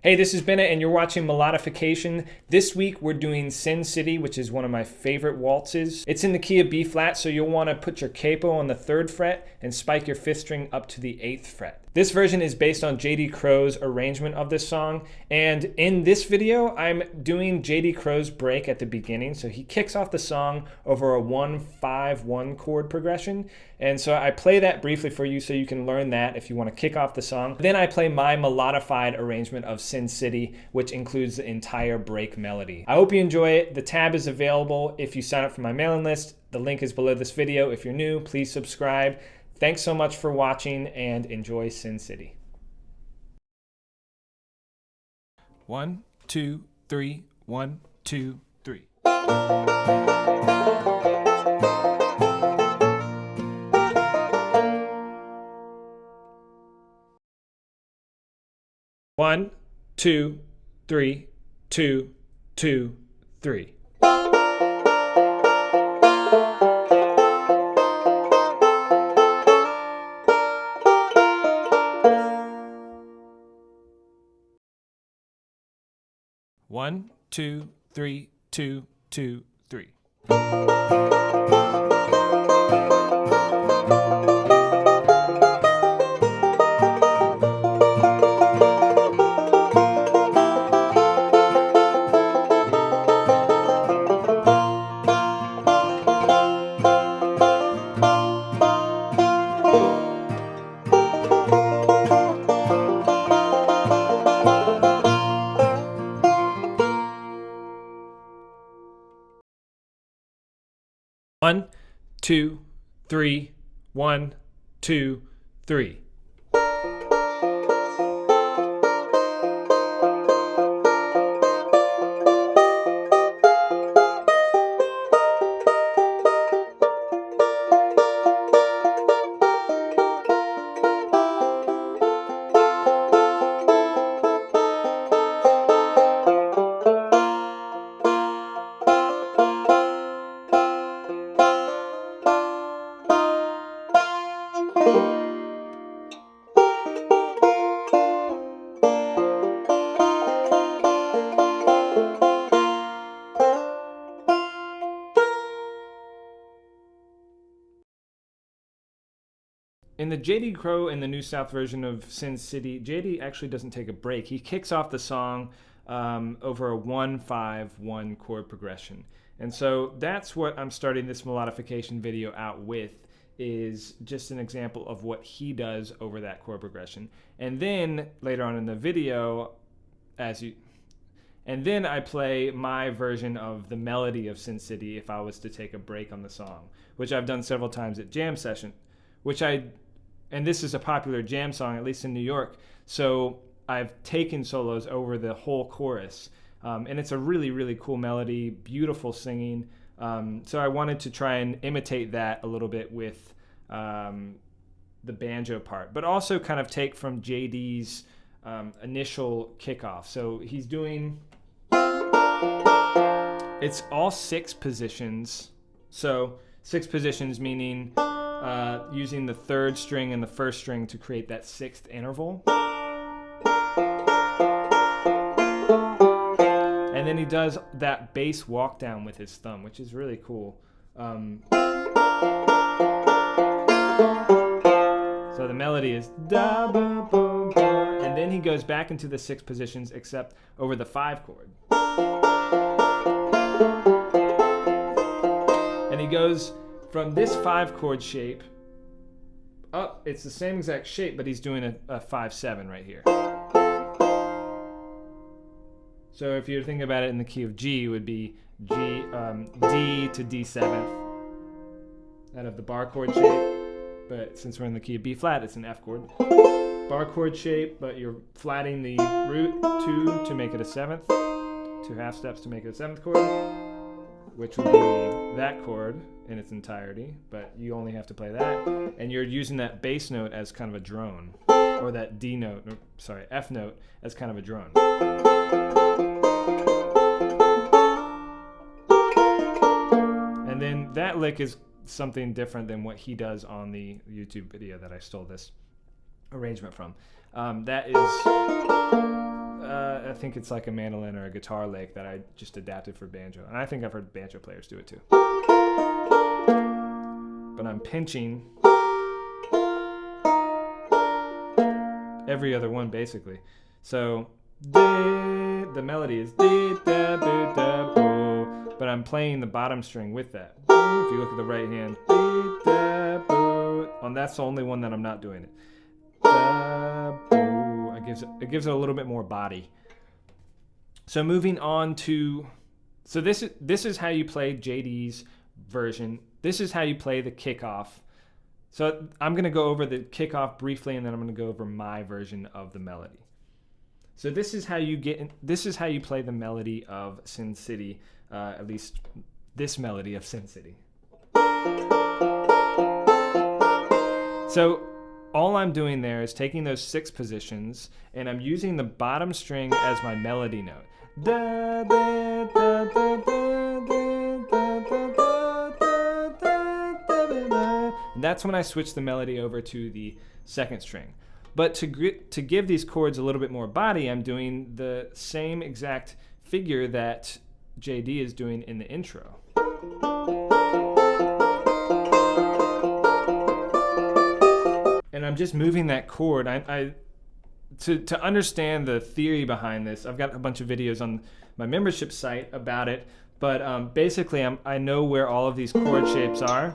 Hey, this is Bennett and you're watching Melodification. This week we're doing Sin City, which is one of my favorite waltzes. It's in the key of B flat, so you'll want to put your capo on the 3rd fret and spike your 5th string up to the 8th fret. This version is based on J.D. Crowe's arrangement of this song, and in this video I'm doing J.D. Crowe's break at the beginning. So he kicks off the song over a 1-5-1 chord progression, and so I play that briefly for you so you can learn that if you want to kick off the song. Then I play my melodified arrangement of Sin City, which includes the entire break melody. I hope you enjoy it. The tab is available if you sign up for my mailing list. The link is below this video. If you're new, please subscribe. Thanks so much for watching and enjoy Sin City. 1, 2, 3, 1, 2, 3. One, 2, 3, 2, 2, 3. One, 2, 3, 2, 2, 3. One, 2, 3, 1, 2, 3. In the J.D. Crowe and the New South version of Sin City, J.D. actually doesn't take a break. He kicks off the song over a 1-5-1 chord progression. And so that's what I'm starting this melodification video out with, is just an example of what he does over that chord progression. And then later on in the video, and then I play my version of the melody of Sin City if I was to take a break on the song, which I've done several times at jam session, and this is a popular jam song, at least in New York. So I've taken solos over the whole chorus. And it's a really, really cool melody, beautiful singing. So I wanted to try and imitate that a little bit with the banjo part, but also kind of take from JD's initial kickoff. So he's doing, it's all 6 positions. So 6 positions meaning using the 3rd string and the 1st string to create that 6th interval. And then he does that bass walk down with his thumb, which is really cool. So the melody is da ba ba ba, and then he goes back into the 6 positions except over the 5 chord. And he goes from this 5 chord shape up. It's the same exact shape, but he's doing a 5-7 right here. So if you're thinking about it in the key of G, it would be D to D7th out of the bar chord shape. But since we're in the key of B flat, it's an F chord. Bar chord shape, but you're flatting the root 2 to make it a 7th. 2 half steps to make it a 7th chord, which would be that chord in its entirety, but you only have to play that, and you're using that bass note as kind of a drone, or that F note as kind of a drone. And then that lick is something different than what he does on the YouTube video that I stole this arrangement from. That is I think it's like a mandolin or a guitar lick that I just adapted for banjo. And I think I've heard banjo players do it too. But I'm pinching every other one basically. So the melody is da boo da boo, but I'm playing the bottom string with that. If you look at the right hand, da boo, and that's the only one that I'm not doing it. Da boo. It gives it a little bit more body. So moving on to, so this is how you play JD's version. This is how you play the kickoff. So I'm going to go over the kickoff briefly, and then I'm going to go over my version of the melody. So this is how you play the melody of Sin City, at least this melody of Sin City. So all I'm doing there is taking those 6 positions, and I'm using the bottom string as my melody note. Da, da, da, da, da, da, da, da, da. And that's when I switch the melody over to the 2nd string. But to give these chords a little bit more body, I'm doing the same exact figure that JD is doing in the intro. And I'm just moving that chord. To understand the theory behind this, I've got a bunch of videos on my membership site about it. But basically, I know where all of these chord shapes are.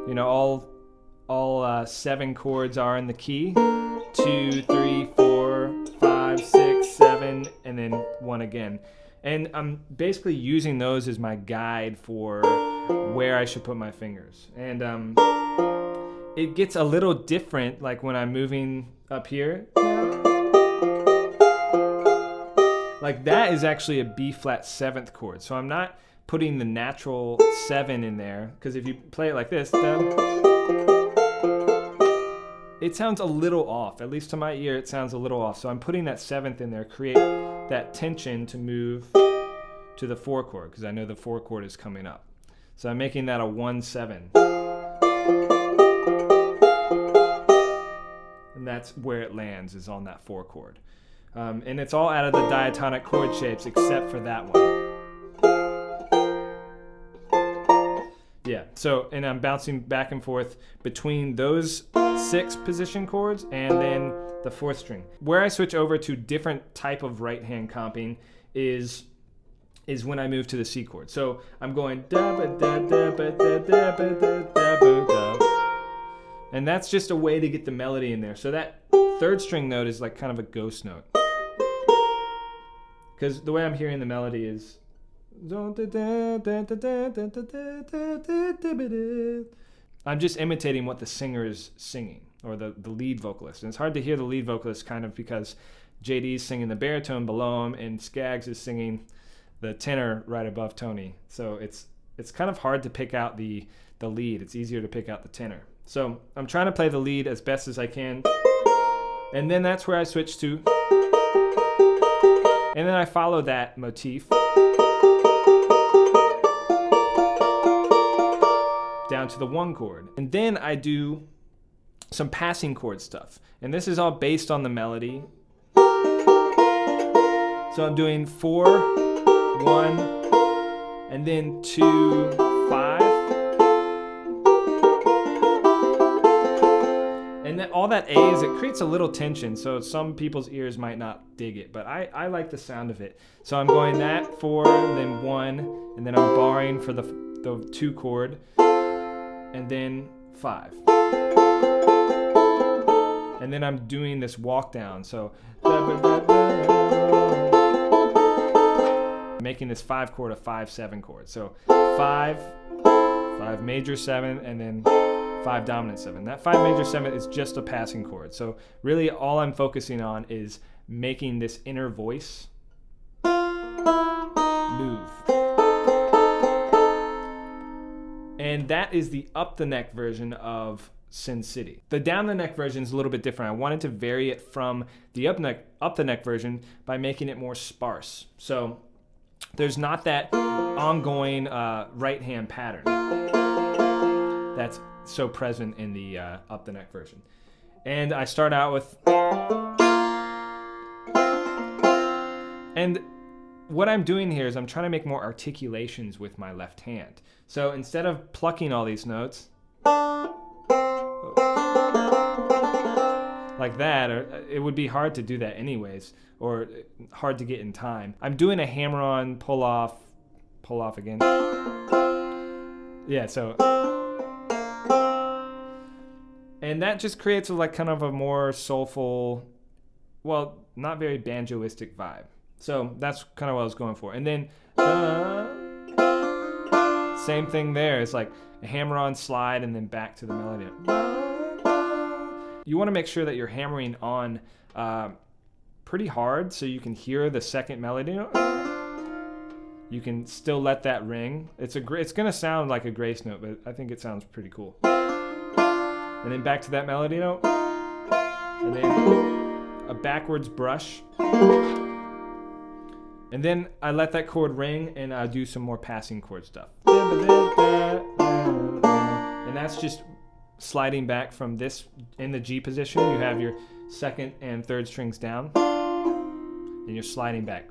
You know, all 7 chords are in the key. 2, 3, 4, 5, 6, 7, and then 1 again. And I'm basically using those as my guide for where I should put my fingers. And it gets a little different, like when I'm moving up here. Like that is actually a B flat 7th chord. So I'm not putting the natural 7 in there, because if you play it like this, it sounds a little off. At least to my ear, it sounds a little off. So I'm putting that 7th in there, create that tension to move to the 4 chord, because I know the 4 chord is coming up. So I'm making that a 1-7. And that's where it lands, is on that 4 chord. And it's all out of the diatonic chord shapes except for that one. Yeah, so, and I'm bouncing back and forth between those 6 position chords and then the 4th string. Where I switch over to different type of right hand comping is when I move to the C chord. So I'm going da ba da da ba da da ba da da ba da. And that's just a way to get the melody in there. So that 3rd string note is like kind of a ghost note. Because the way I'm hearing the melody is, I'm just imitating what the singer is singing, or the lead vocalist. And it's hard to hear the lead vocalist kind of because JD's singing the baritone below him and Skaggs is singing the tenor right above Tony. So it's kind of hard to pick out the lead. It's easier to pick out the tenor. So I'm trying to play the lead as best as I can. And then that's where I switch to. And then I follow that motif down to the 1 chord. And then I do some passing chord stuff. And this is all based on the melody. So I'm doing 4, 1, and then 2, 5. And then all that A's, it creates a little tension, so some people's ears might not dig it, but I like the sound of it. So I'm going that, 4, and then 1, and then I'm barring for the 2 chord, and then 5. And then I'm doing this walk down, so making this 5 chord a 5-7 chord. So 5 major 7, and then 5 dominant 7. That 5 major 7 is just a passing chord. So really all I'm focusing on is making this inner voice move. And that is the up the neck version of Sin City. The down the neck version is a little bit different. I wanted to vary it from the up the neck version by making it more sparse. So there's not that ongoing right hand pattern that's so present in the up the neck version. And I start out with, And what I'm doing here is I'm trying to make more articulations with my left hand. So instead of plucking all these notes like that, or it would be hard to do that anyways, or hard to get in time. I'm doing a hammer-on, pull off again. Yeah, so, and that just creates like kind of a more soulful, well, not very banjoistic vibe. So that's kind of what I was going for. And then same thing there. It's like a hammer-on, slide, and then back to the melody. You want to make sure that you're hammering on pretty hard so you can hear the second melody. You can still let that ring. It's going to sound like a grace note, but I think it sounds pretty cool. And then back to that melody note. And then a backwards brush. And then I let that chord ring and I do some more passing chord stuff. And that's just sliding back from this in the G position. You have your second and third strings down. And you're sliding back.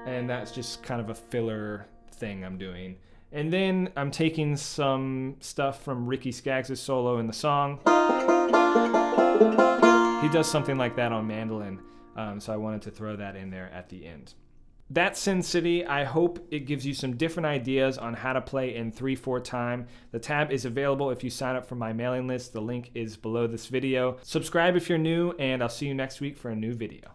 And that's just kind of a filler thing I'm doing. And then I'm taking some stuff from Ricky Skaggs' solo in the song. He does something like that on mandolin, so I wanted to throw that in there at the end. That's Sin City. I hope it gives you some different ideas on how to play in 3/4 time. The tab is available if you sign up for my mailing list. The link is below this video. Subscribe if you're new, and I'll see you next week for a new video.